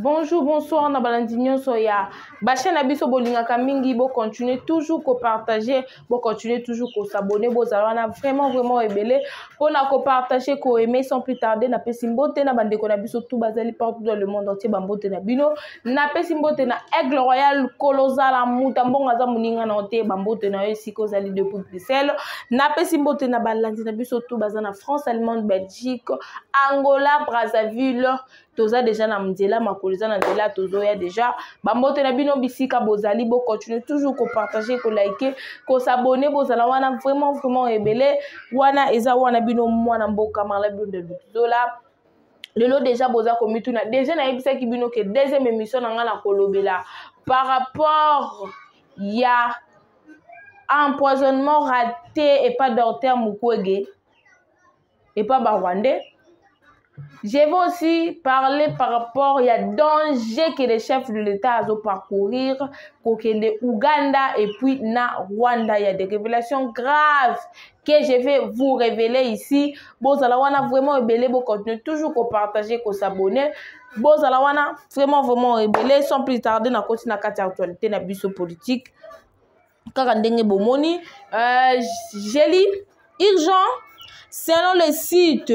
Bonjour, bonsoir, na balandinyo soya. Bache na biso bolingaka mingi, bo continuer toujours ko partager, bo continuer toujours ko s'abonner, bo zalwana vraiment ebele. Pour na ko partager, ko aimer sans plus tarder, na pesimbote na bandeko na biso tout bazali partout dans le monde entier, bambote na bino. Na pesimbote na Aigle Royal, Kolozala, Moutambonga za muninga na ote, bambote na esiko zali depuis Bruxelles. Na pesimbote na balandi na biso tout bazana France, Allemagne, Belgique, Angola, Brazzaville. Toza déjà na mzela makoliza na nzela tozoya déjà bambote na bino bisika bozali bo continuer toujours ko partager ko liker ko s'abonner bozala wana vraiment ebele wana eza wana bino mwana mboka mala bino de Zola lelo déjà boza ko mituna déjà na yebisa ki bino ke deuxième émission na ngana kolobela par rapport ya empoisonnement raté et pas Dr Mukwege et pas Rwandais. Je vais aussi parler par rapport à danger que les chefs de l'État ont parcourir pour que les Ouganda et puis na Rwanda. Il y a des révélations graves que je vais vous révéler ici. Bon, ça wana vraiment rebelle, bon continuer toujours qu'on partager, qu'on s'abonner. Bon, ça wana vraiment rebelle, sans plus tarder na côté na carte actualité na biso politique. Karandenge bomoni, j'ai lu urgent selon le site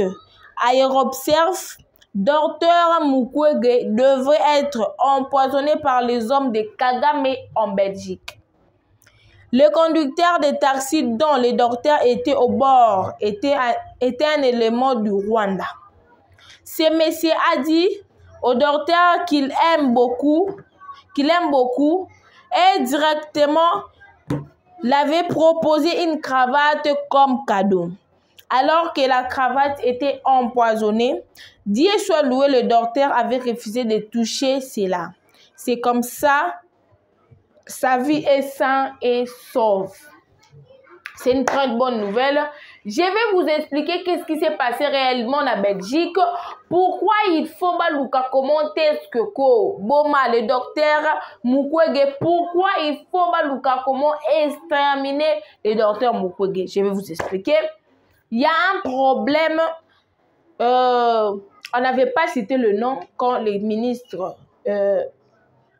Aéropserve, Dr Mukwege devrait être empoisonné par les hommes de Kagame en Belgique. Le conducteur de taxi dont le docteur était au bord était un élément du Rwanda. Ce monsieur a dit au docteur qu'il aime beaucoup et directement l'avait proposé une cravate comme cadeau. Alors que la cravate était empoisonnée, Dieu soit loué, le docteur avait refusé de toucher cela. C'est comme ça, sa vie est saine et sauve. C'est une très bonne nouvelle. Je vais vous expliquer qu'est-ce qui s'est passé réellement en Belgique. Pourquoi il faut baluka commenter ce que Boma, le docteur Mukwege, pourquoi il faut baluka comment exterminer le docteur Mukwege. Je vais vous expliquer. Il y a un problème, on n'avait pas cité le nom quand les ministres,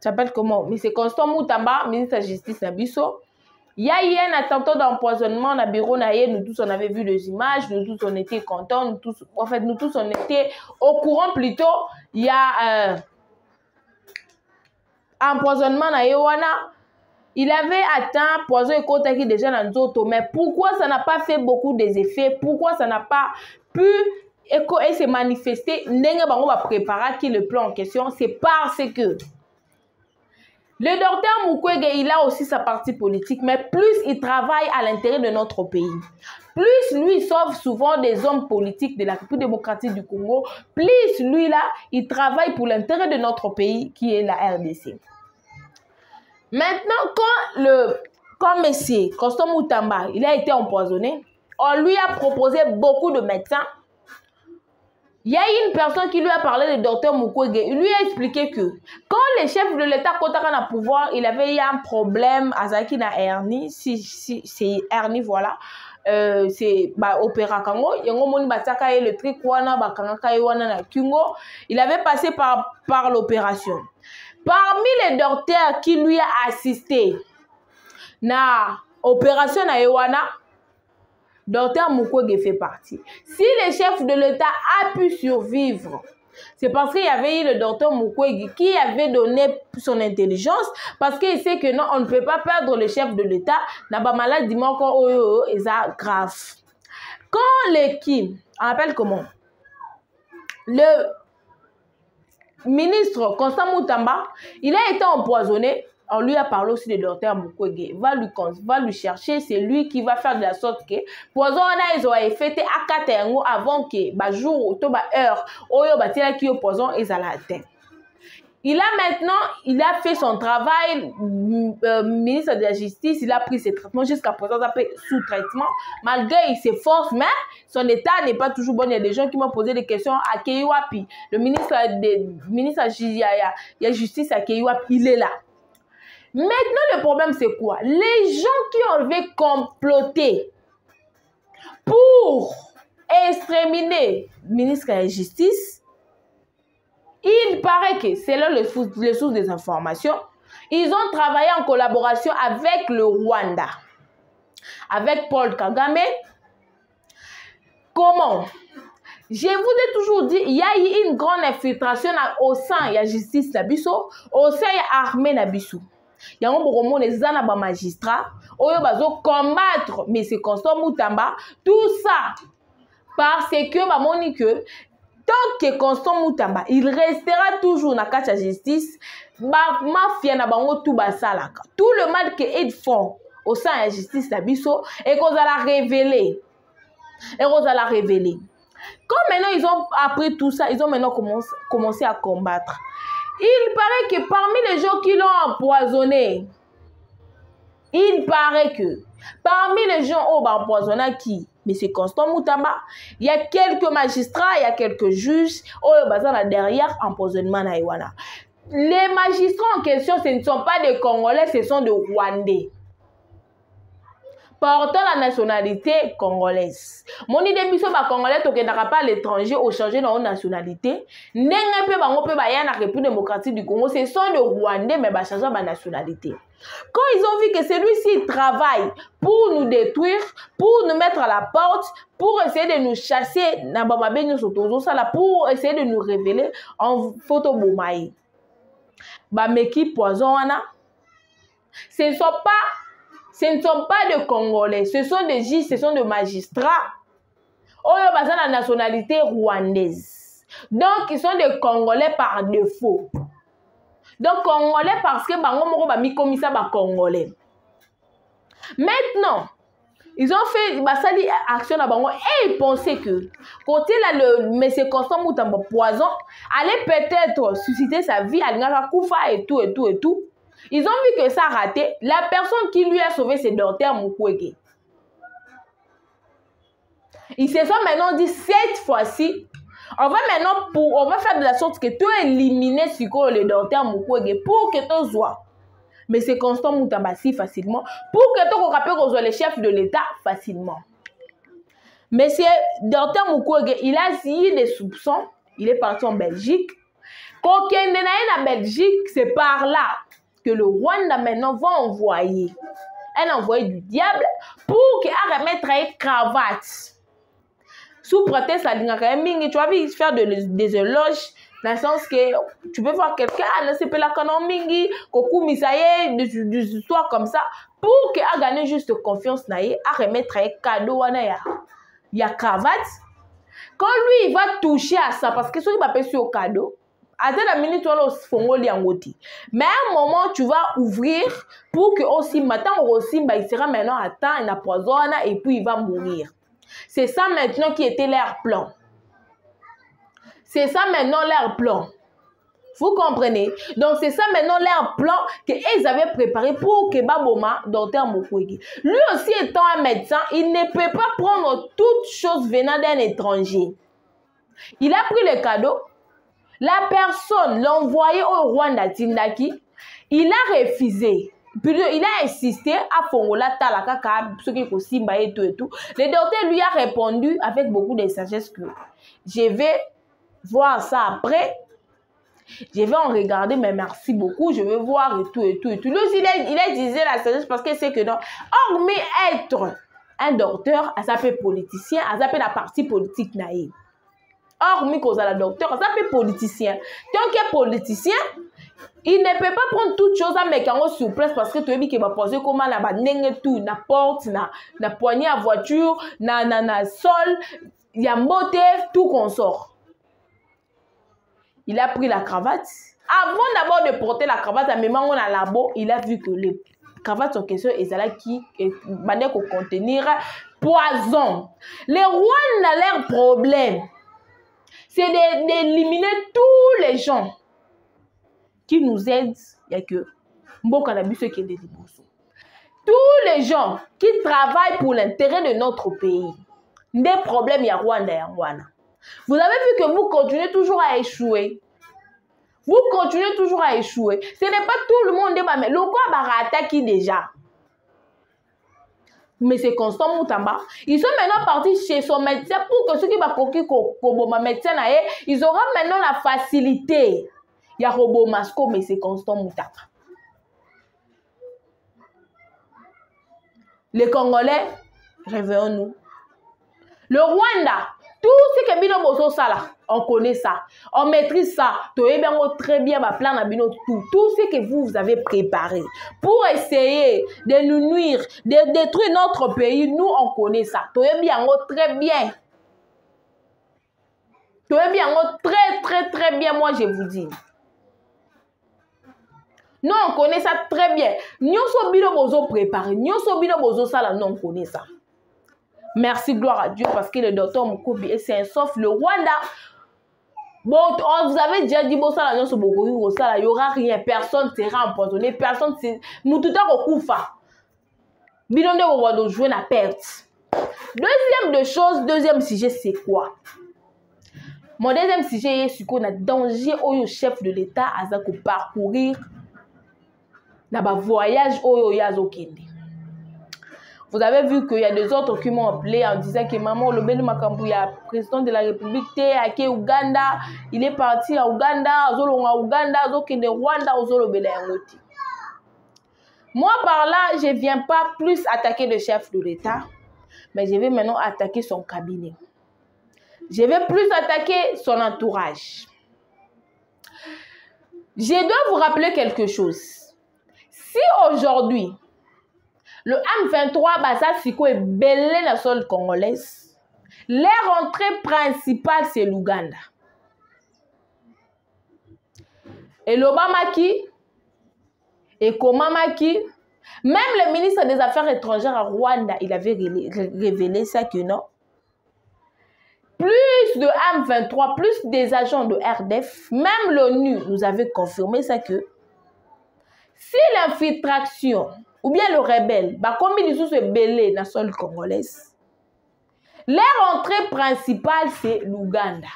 s'appelle comment? Mais c'est Constant Moutamba, ministre de la Justice Nabiso. Il y a eu un attentat d'empoisonnement dans le bureau Naye, nous tous on avait vu les images, nous tous on était contents, nous tous on était au courant plutôt. Il y a empoisonnement Naye wana. Il avait atteint poison et contacté déjà dans l'auto, mais pourquoi ça n'a pas fait beaucoup des effets? Pourquoi ça n'a pas pu se manifester? N'engue bango va préparer qui le plan en question, c'est parce que le docteur Mukwege, il a aussi sa partie politique, mais plus il travaille à l'intérieur de notre pays, plus lui il sauve souvent des hommes politiques de la République démocratique du Congo, plus lui là, il travaille pour l'intérêt de notre pays qui est la RDC. Maintenant, quand Messie Constant Moutamba, il a été empoisonné, on lui a proposé beaucoup de médecins. Il y a une personne qui lui a parlé du docteur Mukwege. Il lui a expliqué que quand les chefs de l'État Kotaka na pouvoir, il avait eu un problème à Zaki na hernie, c'est hernie voilà. C'est opéra kango yango moni bataka le truc wana bakangaka wana na kingo. Il avait passé par l'opération. Parmi les docteurs qui lui a assisté na opération na Ewana, docteur Mukwege fait partie. Si le chef de l'État a pu survivre, c'est parce qu'il y avait eu le docteur Mukwege qui avait donné son intelligence, parce qu'il sait que non, on ne peut pas perdre le chef de l'État, n'a pas maladie grave. Quand l'équipe, on appelle comment? Le ministre Constant Moutamba, il a été empoisonné. On lui a parlé aussi du docteur Mukwege. Va lui chercher, c'est lui qui va faire de la sorte que poison ils ont effectué à 4 ans avant que jour ou heure oyo batela qui poison ils allaient atteindre. Il a fait son travail, ministre de la Justice, il a pris ses traitements jusqu'à présent, il a fait sous-traitement. Malgré ses forces, mais son état n'est pas toujours bon. Il y a des gens qui m'ont posé des questions à Keiwapi. Le ministre de la Justice à Keiwapi, il est là. Maintenant, le problème, c'est quoi? Les gens qui avaient comploté pour exterminer le ministre de la Justice, Il paraît que, selon les sources des informations, ils ont travaillé en collaboration avec le Rwanda, avec Paul Kagame. Comment? Je vous ai toujours dit, il y a eu une grande infiltration au sein de la justice Nabiso, au sein de l'armée Nabiso. Il y a un magistrat, ils vont combattre M. Constant Moutamba, tout ça, parce que, tant que Constant Moutamba, il restera toujours dans la justice, mafia na bango tout basalaka. Tout le mal qu'ils font au sein de la justice Nabiso, et qu'on va la révéler. Et qu'on va la révéler. Comme maintenant ils ont appris tout ça, ils ont maintenant commencé à combattre. Il paraît que parmi les gens qui l'ont empoisonné, il paraît que parmi les gens qui ont empoisonné qui, mais c'est Constant Moutamba, il y a quelques magistrats, il y a quelques juges, qui ont derrière empoisonnement na Iwana. Les magistrats en question, ce ne sont pas des Congolais, ce sont des Rwandais. Portant la nationalité congolaise. Mon idée biso ba congolais to kendaka pas à l'étranger au changer dans nationalité. Ndenge pe bango pe ba ya na République démocratique du Congo, ce sont des Rwandais mais ba changer ba nationalité. Quand ils ont vu que celui-ci travaille pour nous détruire, pour nous mettre à la porte, pour essayer de nous chasser na ba benyo sotozo sala, pour essayer de nous révéler en photo bomaï. Ba meki poison wana. Ce ne sont pas des Congolais, ce sont des juges, ce sont des magistrats. Ils ont la nationalité rwandaise. Donc, ils sont des Congolais par défaut. Donc, Congolais parce que bango ba mi comme ça ba Congolais. Maintenant, ils ont fait basali action à bango et ils pensaient que côté là le monsieur Constant Moutamba poison allait peut-être susciter sa vie à Ngaka et tout et tout et tout. Ils ont vu que ça a raté. La personne qui lui a sauvé, c'est Dr Mukwege. Ils se sont maintenant dit, cette fois-ci, on va faire de la sorte que tu élimines le Dr Mukwege pour que tu sois. Mais c'est Constant Moutamba si facilement. Pour que tu rappelles les chefs de l'État facilement. Mais c'est Dr Mukwege, il a eu des soupçons. Il est parti en Belgique. Quand il est en Belgique, c'est par là que le Rwanda maintenant va envoyer un envoyé du diable pour qu'il remettre une cravate. Sous prétexte à tu vas faire des éloges dans le sens que tu peux voir quelqu'un, c'est la canon mingi, koku misaye, des histoires comme ça, pour qu'il a gagné juste confiance naïe, à remettre un cadeau il y a cravate. Quand lui il va toucher à ça, parce que ce qu'il va payer sur cadeau. À la minute, mais à un moment, tu vas ouvrir pour que aussi, maintenant, aussi, il sera maintenant à temps, il empoisonne et puis il va mourir. C'est ça maintenant qui était leur plan. C'est ça maintenant leur plan. Vous comprenez? Donc, c'est ça maintenant leur plan qu'ils avaient préparé pour que Baboma, Dr Mukwege. Lui aussi étant un médecin, il ne peut pas prendre toute chose venant d'un étranger. Il a pris le cadeau. La personne, l'envoyé au Rwanda Tindaki, il a refusé. Puis il a insisté à Fongola Talaka, ce qui est possible et tout et tout. Le docteur lui a répondu avec beaucoup de sagesse que je vais voir ça après. Je vais en regarder, mais merci beaucoup. Je vais voir et tout et tout et tout. Lui aussi, il a utilisé la sagesse parce que c'est que non. Hormis être un docteur, à s'appeler politicien, à s'appeler la partie politique naïve. Hormis qu'on a la docteur, ça peut politicien. Tant qu'il est politicien, il ne peut pas prendre toute chose à mettre en sur place parce que tu as dit qu'il va poser comment la banane tout, na porte, na poignée à voiture, na sol, il y a moteur, tout qu'on sort. Il a pris la cravate. Avant d'abord de porter la cravate, à même on a labo, il a vu que les cravates en question et là qui bandait qu'on contenir poison. Les Rwandais leur problème. C'est d'éliminer tous les gens qui nous aident. Il n'y a que Mbokanabiso qui est des Liboso. Tous les gens qui travaillent pour l'intérêt de notre pays. Des problèmes, il y a Rwanda et Rwanda. Vous avez vu que vous continuez toujours à échouer. Vous continuez toujours à échouer. Ce n'est pas tout le monde, mais le quoi barata qui déjà. mais c'est Constant Moutamba. Ils sont maintenant partis chez son médecin pour que ceux qui va coquer comme médecin, ils auront maintenant la facilité. Il y a Robo Masco, mais c'est Constant Moutamba. Les Congolais, réveillons-nous. Le Rwanda, tout ce que Bino Boso ça là, on connaît ça, on maîtrise ça, très bien ma plan tout ce que vous avez préparé pour essayer de nous nuire, de détruire notre pays, nous on connaît ça, très bien, très bien, moi je vous dis. Nous on connaît ça très bien. Nous sommes Bino Boso préparé, nous sommes Bino Boso ça là, nous on connaît ça. Merci, gloire à Dieu, parce que le docteur Mukubi, c'est un sauf le Rwanda. Bon, vous avez déjà dit, bon, ça, il n'y aura rien, personne ne sera empoisonné, personne ne sera. Nous, tout à Koufa. Bilonde, on va jouer la perte. Deuxième sujet, c'est quoi? Mon deuxième sujet, c'est qu'on a danger au chef de l'État à parcourir dans le voyage au Yazokende. Vous avez vu qu'il y a des autres qui m'ont appelé en disant que maman, le bel Makambouya, président de la République, à Ouganda, il est parti à Ouganda, Rwanda, moi, par là, je ne viens pas plus attaquer le chef de l'État, mais je vais maintenant attaquer son cabinet. Je vais plus attaquer son entourage. Je dois vous rappeler quelque chose. Si aujourd'hui, le M23, Bassa Siko est belé dans le sol congolais. Leur entrée principale, c'est l'Ouganda. Et l'Obamaki, et Komamaki, même le ministre des Affaires étrangères à Rwanda, il avait révélé ça que non. Plus de M23, plus des agents de RDF, même l'ONU nous avait confirmé ça que si l'infiltration ou bien le rebelle, comme ils sont belés dans le sol congolais, leur entrée principale, c'est l'Ouganda.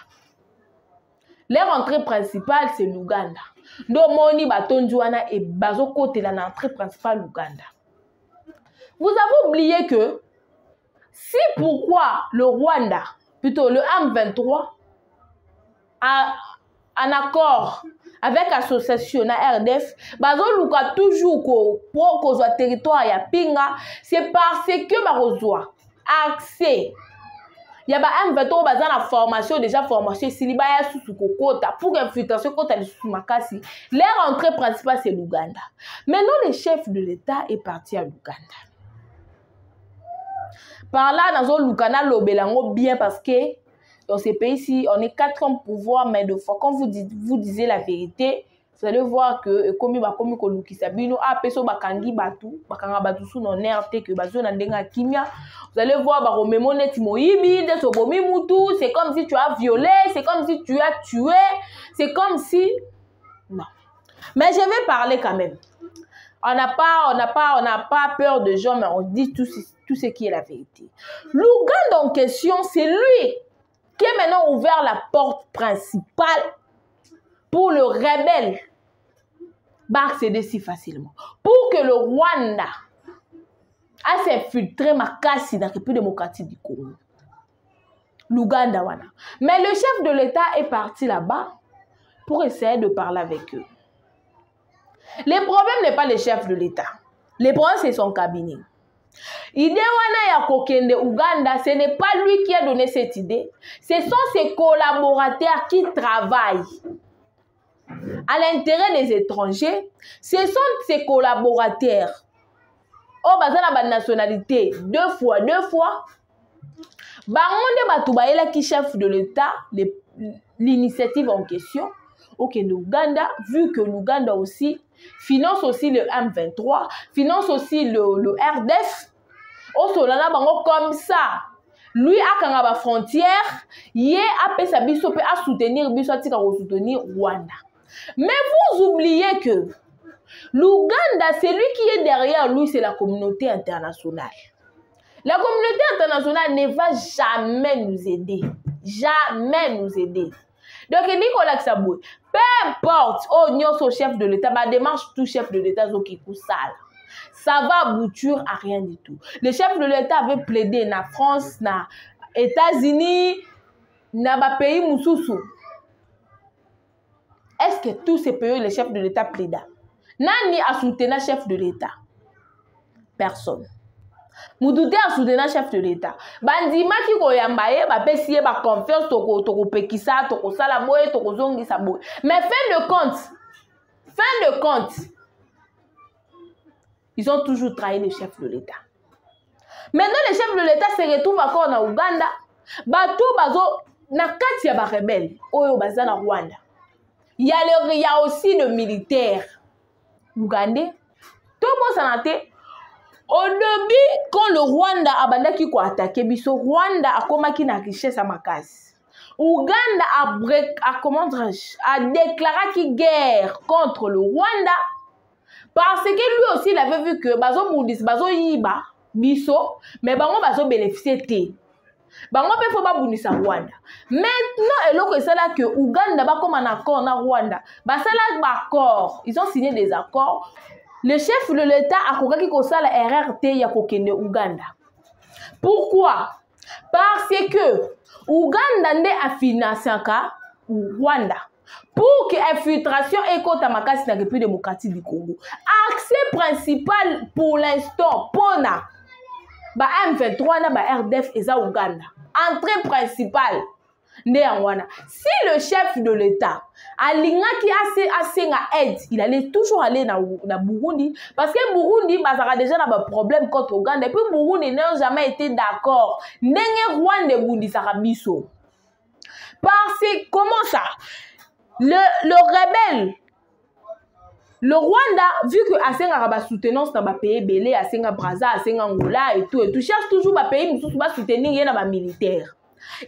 Leur entrée principale, c'est l'Ouganda. Donc, Moni Batonjouana et Bazoko, c'est l'entrée principale l'Ouganda. Vous avez oublié que si pourquoi le Rwanda, plutôt le M23, a un accord avec l'association RDF, Bazoluka toujours pour qu'on soit territoire ya pinga, c'est parce que Barozoa accès. Il y a M23 bazan la formation déjà formation silibaya sous kokota pour infiltration kota de Sumakasi. Leur entrée principale c'est l'Ouganda. Maintenant le chef de l'État est parti à l'Ouganda. Par là dans un Lukana lobelango bien parce que dans ces pays-ci, on est 4 hommes pour pouvoir, mais de fois, quand vous disiez la vérité, vous allez voir que comme vous allez voir c'est comme si tu as violé, c'est comme si tu as tué, c'est comme si... Non. Mais je vais parler quand même. On n'a pas peur de gens, mais on dit tout ce qui est la vérité. L'Ouganda en question, c'est lui qui a maintenant ouvert la porte principale pour le rebelle accéder si facilement. Pour que le Rwanda a s'infiltré Makasi dans la République démocratique du Congo. L'Ouganda, voilà. Mais le chef de l'État est parti là-bas pour essayer de parler avec eux. Le problème n'est pas le chef de l'État. Le problème, c'est son cabinet. Idée wana ya kokende Ouganda, ce n'est pas lui qui a donné cette idée. Ce sont ses collaborateurs qui travaillent à l'intérêt des étrangers. Ce sont ses collaborateurs. Oh, bazana ba nationalité deux fois. Bangonde Batoubaïla qui chef de l'État, l'initiative en question. Ok, l'Ouganda, vu que l'Ouganda aussi finance aussi le M23, finance aussi le RDF, au Solana Bango comme ça. Lui a quand la frontière, il a sa biso à soutenir soutenir Rwanda. Mais vous oubliez que l'Ouganda, c'est lui qui est derrière lui, c'est la communauté internationale. La communauté internationale ne va jamais nous aider. Jamais nous aider. Donc, Nicolas Saboué, peu importe, oh, nous sommes chef de l'État, ma démarche tout chef de l'État, qui sale. ça va aboutir à rien du tout. Le chef de l'État avait plaidé na France, na États-Unis, na ba pays mususu. Est-ce que tous ces pays, le chef de l'État plaida? Nani a soutenu le chef de l'État? Personne. Moudoute a soutenu le chef de l'État. Bandima ki koyambaye, ba pesiye ba confiance, toko pekisa, toko salaboye, toko zongi saboye. Mais fin de compte, ils ont toujours trahi le chef de l'État. Maintenant, le chef de l'État se retrouve encore en Ouganda. Batou bazo na kati ya ba rebelle, oyo baza na Rwanda. Il y a aussi le militaire ougandais. Tout le monde s'en a été. Au début, quand le Rwanda a bandaki ko attaqué, biso Rwanda a komaki na richesse à makasi. Ouganda a déclaré qui guerre contre le Rwanda parce que lui aussi il avait vu que bazo boudis bazo yiba biso mais bango bazo bénéficier té. Bango pe faut ba boudisa Rwanda. Maintenant eloko esala que Ouganda ba comme un accord na Rwanda. Ba sala ba accord, ils ont signé des accords. Le chef de l'État a kokaki ko sala RRT ya kokende Ouganda. Pourquoi? Parce que Ouganda nde a financé Rwanda pour que l'infiltration ait côté makasi na République démocratique du Congo. Accès principal pour l'instant pona ba M23 na ba RDF eza Ouganda. Entrée principale nde Rwanda. Si le chef de l'État alinga ki asenga aide, il allait toujours aller na Burundi parce que Burundi bazara déjà na ba problème contre Ouganda et puis Burundi n'a jamais été d'accord. Ndenge Rwanda bundi sarabiso. Parce que comment ça? Le rebelle, le Rwanda, vu que Asenga ba soutenance dans ba pays belé, Asenga Brazza, Asenga Angola et tout, cherche toujours ba pays mususu ba soutenir yena ba militaire.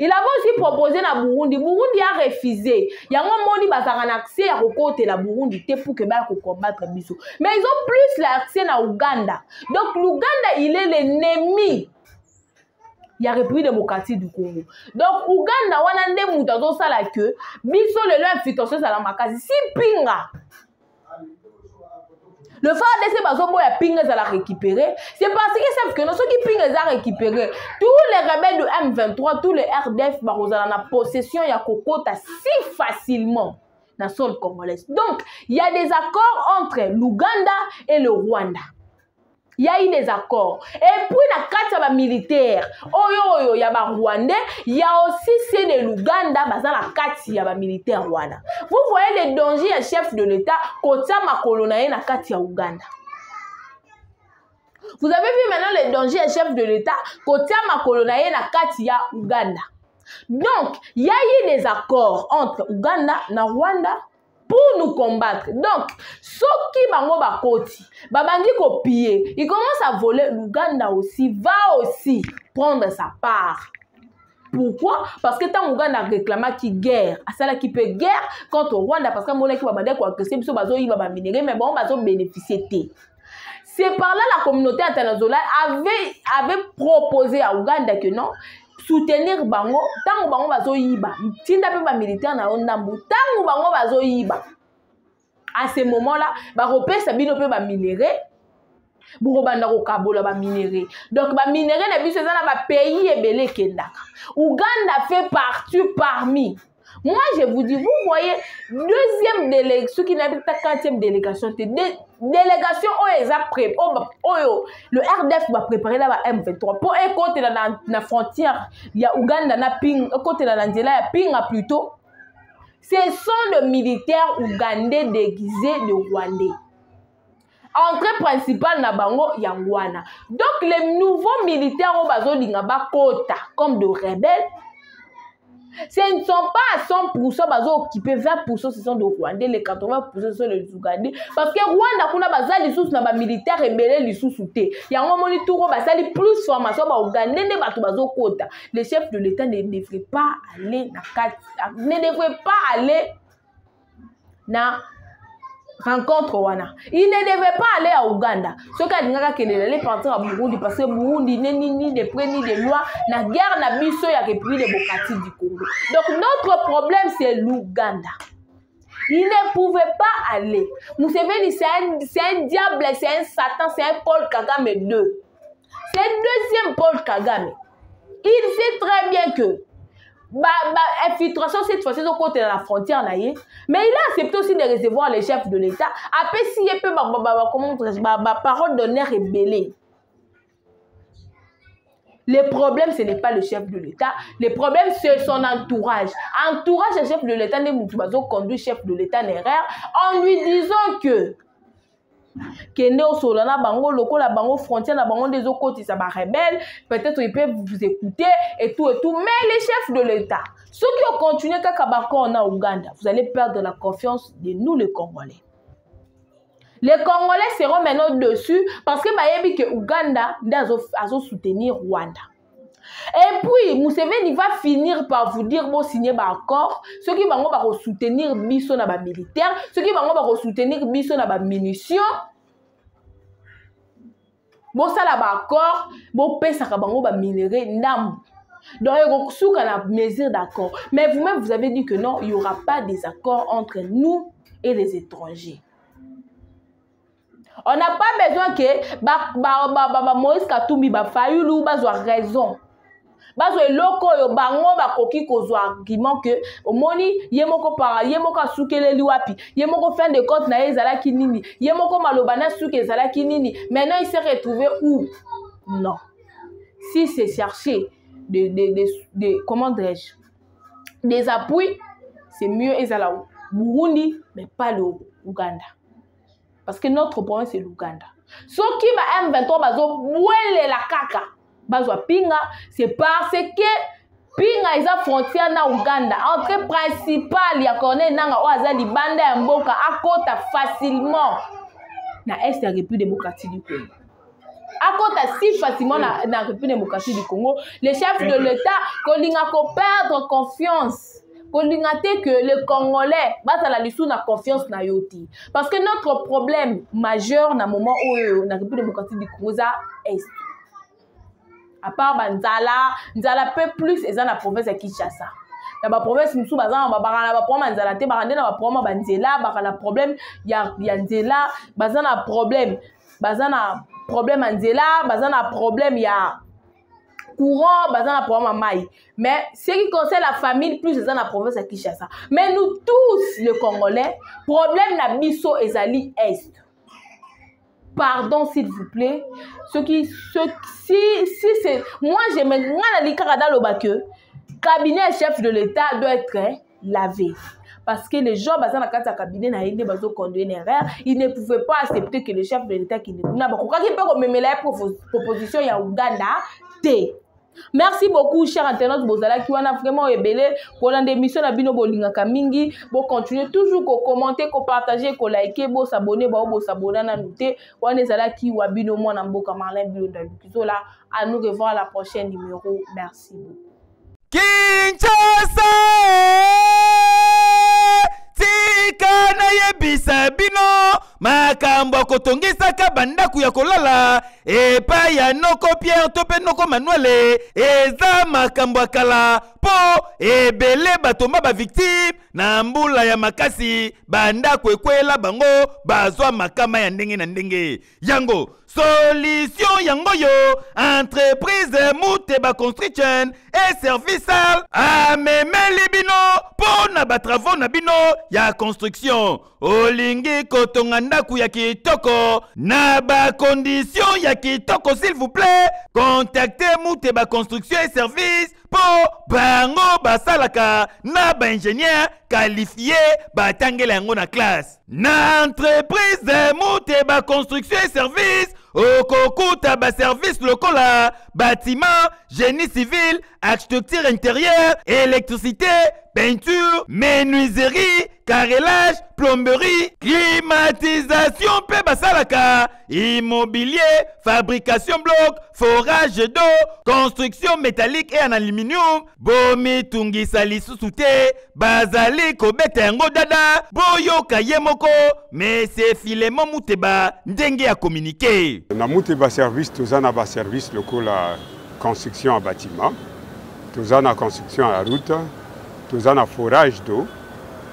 Il avait aussi proposé na Burundi. Burundi a refusé. Yango moni bazanga accès à côté la Burundi pour que ba combattre biso. Mais ils ont plus l'accès na Ouganda. Donc l'Ouganda il est l'ennemi. Il y a République démocratique du Congo. Donc Ouganda wana nde muta zo sala que biso le leur infiltration sala makasi si pinga. Le FARDC bazobo ya pinga za la récupérer, c'est parce qu'ils savent que nous ceux qui pinga za récupérer, tous les rebelles de M23, tous les RDF barozala na possession ya kokota si facilement na sol congolais. Donc, il y a des accords entre l'Ouganda et le Rwanda. Il y a eu des accords. Et puis, la carte militaire, oyo, il y a des Rwandais, il y a aussi ceux de l'Ouganda, dans la carte, il y a des militaires Rwanda. Vous voyez les dangers à chef de l'État, côté ma colonie, la carte, il y a Ouganda. Vous avez vu maintenant les dangers à chef de l'État, côté ma colonie, la carte, il y a Ouganda. Donc, il y a eu des accords entre Ouganda et Rwanda pour nous combattre. Donc, ceux qui bango bakoti, babangi copier, ils commencent à voler. L'Ouganda aussi va aussi prendre sa part. Pourquoi? Parce que tant Ouganda réclama qui guerre, à cela qui peut guerre contre Rwanda parce que mon équipe va demander quoi que c'est biso bazo yi ba minerai mais bon bazo bénéficier té. C'est par là la communauté internationale avait proposé à Ouganda que non soutenir bango tango bango bazo yiba tinda pe ba militaire na ondambu tango bango bazo yiba à ce moment là ba repesa bino pe ba minerai buro banda ko kabola ba minerai donc ba minerai na biso na ba pays ebele kendaka. Ouganda fait partie parmi. Moi je vous dis, vous voyez deuxième délégation qui n'a pas quatrième délégation délégation le RDF va préparer la M23 pour écouter la frontière il y a Ouganda na ping côté la Nzela ya pinga plutôt ce sont les militaires ougandais déguisés de Rwandais. Entrée principale na bango yangwana. Donc les nouveaux militaires au bazo lingaba kota comme de rebelles. Ce ne sont pas à 100% bazo occupés, 20% ce sont de Rwandais, les 80% ce sont les Ougandais. Parce que Rwanda kuna bazali sous na ba militaire rebelle li sous souté. Yango moni touro bazali plus formation ba Ougandais ne bato bazo kota. Le chef de l'État ne devrait pas aller na ne devrait pas aller na rencontre wana. Il ne devait pas aller à Ouganda. Ce qu'a dit que les partir à Burundi parce que Burundi n'est ni de près ni de loin. La guerre n'a biso ya République démocratique du Congo. Donc notre problème c'est l'Ouganda. Il ne pouvait pas aller. Museveni, c'est un diable, c'est un Satan, c'est un Paul Kagame 2. C'est un deuxième Paul Kagame. Il sait très bien que infiltration cette fois-ci au côté de la frontière là, mais il a accepté aussi de recevoir les chefs de l'État. Après si il peut parole d'honneur rebellée. Le problème, ce n'est pas le chef de l'État. Le problème, c'est son entourage. Entourage le chef de l'État, conduit chef de l'État en erreur en lui disant que Néo Solana Bango, Loko, la Bango, frontière, la Bango des autres côtés, ça va rebelle. Peut-être ils peuvent vous écouter et tout et tout. Mais les chefs de l'État, ceux qui ont continué Kakabako en Ouganda, vous allez perdre la confiance de nous, les Congolais. Les Congolais seront maintenant dessus parce que Mayebi que Ouganda a soutenir Rwanda. Et puis, Museveni va finir par vous dire bon signer un accord. Ceux qui vont soutenir Bisso na ba militaire, ceux qui vont soutenir Bisso na ba munitions. Bon ça là ba accord, bon pesa ka bango ba minerai ndam. Donc il y a une mesure d'accord. Mais vous-même vous avez dit que non, il n'y aura pas des accords entre nous et les étrangers. On n'a pas besoin que Moïse Katumbi Fayulu bazwa raison. Bazwa loko yo bango bakoki kozwa argument que omoni yemoko para yemoko asukele liwapi yemoko fin de compte na ezala kinini yemoko malobana suke ezala kinini. Maintenant il s'est retrouvé où? Non. Si c'est chercher comment dirais-je, des appuis, c'est mieux ezala Burundi mais pas le Ouganda. Parce que notre problème, c'est l'Ouganda. Ce qui va M23, bazo bouelle la caca. Bazo pinga, c'est parce que pinga isa frontière na Ouganda. Entrée principale, ya connaît nanga oaza libanda ya mboka akota facilement na est de la République démocratique du Congo. Akota si facilement na République démocratique du Congo. Les chefs de l'État, kolinga ko perdre confiance. Que les Congolais battent la liste na confiance na yoti. Parce que notre problème majeur na moment où la République démocratique du Congo est à part Nzala peu plus et dans la province de Kinshasa. Dans la province Moussou bazan ba problème Nzala te ba na problème Banzela ba la problème ya Nzela bazan na problème Nzela bazan na problème ya courant, bazan la problème maï. Mais ce qui concerne la famille, plus dans la province de Kinshasa. Mais nous tous, les Congolais, problème na biso ezali est. Pardon, s'il vous plaît. Si c'est... Moi, j'aimerais que cabinet chef de l'État doit être lavé. Parce que les gens, bazan la carte cabinet na inde bazo conduire une erreur, ils ne pouvaient pas accepter que le chef de l'État qui ne n'a pas quoi qui peut me la proposition ya Ouganda té. Merci beaucoup, chers internautes Bozala qui wana vraiment ébélé pour l'émission na bino bolinga kamingi. Bon continuer toujours ko commenter, ko partager, ko liker, bo s'abonner, bo s'abonner na noter. Wana zala ki wa bino mwana mboka Marlin Bilonda Lukizo là. À nous revoir la prochaine numéro. Merci beaucoup. Kinshasa tika na yebisa bino makambo kotongisaka bandaku ya kolala epai ya noko Pierre to pe noko Manuel eza makambo akala po ebele batomba ba victime na mbula ya makasi bandaku ekwela bango bazwa makama ya ndenge na ndenge yango solution yango yo entreprise Muteba Construction et Service amemeli bino po na ba travaux na bino ya construction olingi kotonga ndaku ya kitoko na ba condition ya kitoko s'il vous plaît contactez Muteba Construction et Service po bango basalaka na ba ingénieur qualifié batangela yango na classe na entreprise Muteba Construction et Service okokuta ba service lokola bâtiment génie civil architecture intérieure électricité peinture menuiserie carrelage plomberie climatisation pe basalaka immobilier fabrication bloc forage d'eau construction métallique et en aluminium bomi tungisa lisusu te bazali kobeta yango dada boyoka ye moko mais c'est Filemon Muteba ndenge ya communiquer na Muteba service tozana ba service lokola construction en bâtiment tozana construction à la route tozana forage d'eau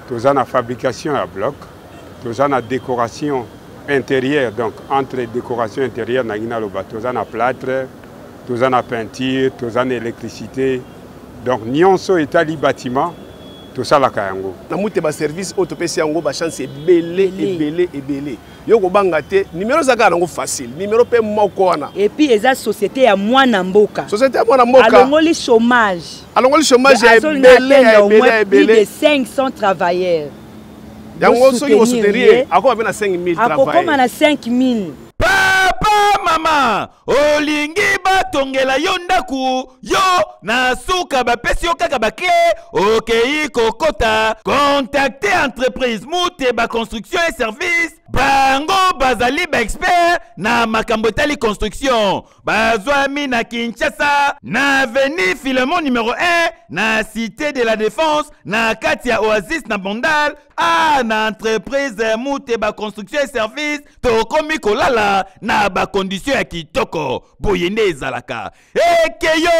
Toza na fabrication à bloc, toza na décoration intérieure, donc entre décoration intérieure na gina loba, toza na plâtre, toza na peinture, toza na électricité. Donc nyonso etali bâtiment, toza la kayango. Na mute ba service autopesi yango ba chance ebele. Yo ko banga te numéro zaka nango facile, numéro pe moko wana. Et puis eza société ya mwana mboka. Société ya mwana mboka. Alongoli chômage. Alongoli chômage ebele. Plus de 500 travailleurs. Yango soki mo soutenir akoma na 5000 travailleurs. Akoma na 5000. Papa mama olingi batongela yo ndaku yo na suka bapesi yo kaka bakle okei kokota contacter entreprise mute ba construction et service bango bazali ba expert na makambo etali construction bazwami na Kinshasa na avenue Philemon numéro 1 na cité de la défense na kati ya Oasis na Bondal na entreprise mute ba construction et service tokomi kolala na ba condition ya kitoko boyende ezalaka ekeyo